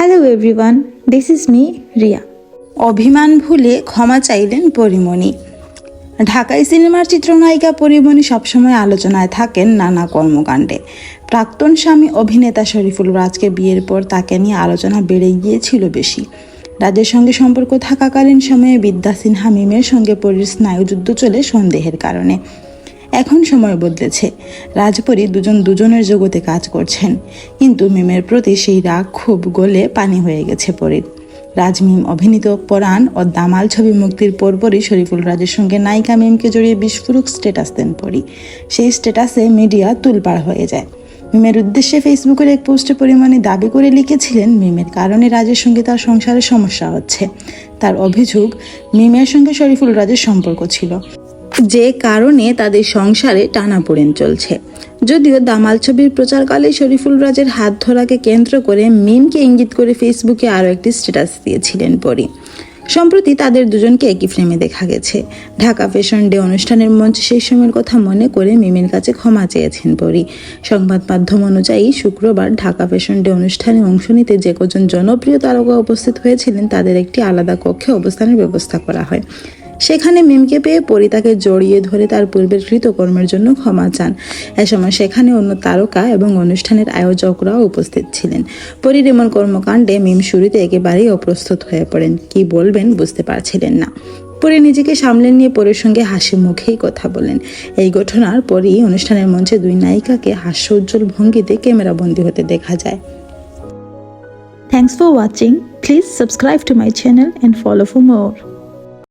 Hello everyone, this is me Riya. অভিমান ভুলে ক্ষমা চাইলেন পরীমণি। ঢাকাই সিনেমার চিত্রনায়িকা পরীমণি সবসময় আলোচনায় থাকেন নানা কর্মকাণ্ডে। প্রাক্তন স্বামী অভিনেতা শরীফুল রাজকে বিয়ের পর তাকে নিয়ে আলোচনা বেড়ে গিয়েছিল বেশি। রাজের সঙ্গে সম্পর্ক থাকাকালীন সময়ে বিদ্যা সিনহা মিমের সঙ্গে পরীর স্নায়ুযুদ্ধ চলে সন্দেহের কারণে। এখন সময় বদলেছে, রাজপরী দুজনের জগতে কাজ করছেন, কিন্তু মিমের প্রতি সেই রাগ খুব গলে পানি হয়ে গেছে পরীর। রাজ মিম অভিনীত পরাণ ও দামাল ছবি মুক্তির পরপরই শরীফুল রাজের সঙ্গে নায়িকা মিমকে জড়িয়ে বিস্ফোরক স্ট্যাটাস দেন পরী। সেই স্ট্যাটাসে মিডিয়া তুলপাড় হয়ে যায়। মিমের উদ্দেশ্যে ফেসবুকের এক পোস্টে পরীমণি দাবি করে লিখেছিলেন, মিমের কারণে রাজের সঙ্গে তার সংসারে সমস্যা হচ্ছে। তার অভিযোগ, মিমের সঙ্গে শরীফুল রাজের সম্পর্ক ছিল, যে কারণে তাদের সংসারে টানাপোড়েন চলছে। যদিও দামাল ছবির প্রচারকালে শরীফুল রাজের হাত ধরাকে কেন্দ্র করে মিমকে ইঙ্গিত করে ফেসবুকে আরও একটি স্ট্যাটাস দিয়েছিলেন পরী। সম্প্রতি তাদের দুজনকে একই ফ্রেমে দেখা গেছে। ঢাকা ফ্যাশন ডে অনুষ্ঠানের মঞ্চে সেই সময়ের কথা মনে করে মিমের কাছে ক্ষমা চেয়েছেন পরী। সংবাদ মাধ্যম অনুযায়ী শুক্রবার ঢাকা ফ্যাশন ডে অনুষ্ঠানে অংশ নিতে যে কজন জনপ্রিয় তারকা উপস্থিত হয়েছিলেন তাদের একটি আলাদা কক্ষে অবস্থানের ব্যবস্থা করা হয়। সেখানে মিমকে পেয়ে পরী তাকে জড়িয়ে ধরে তার পূর্বের কৃতকর্মের জন্য ক্ষমা চান। এ সময় সেখানে অন্য তারকা এবং অনুষ্ঠানের আয়োজকরাও উপস্থিত ছিলেন। পরীর এমন কর্মকাণ্ডে মিম শুরুতে একেবারেই অপ্রস্তুত হয়ে পড়েন, কি বলবেন বুঝতে পারছিলেন না। পরী নিজেকে সামলে নিয়ে পরীর সঙ্গে হাসি মুখেই কথা বলেন। এই ঘটনার পরই অনুষ্ঠানের মঞ্চে দুই নায়িকাকে হাস্যোজ্জ্বল ভঙ্গিতে ক্যামেরাবন্দি হতে দেখা যায়। Thanks for watching. Please subscribe to my channel and follow for more.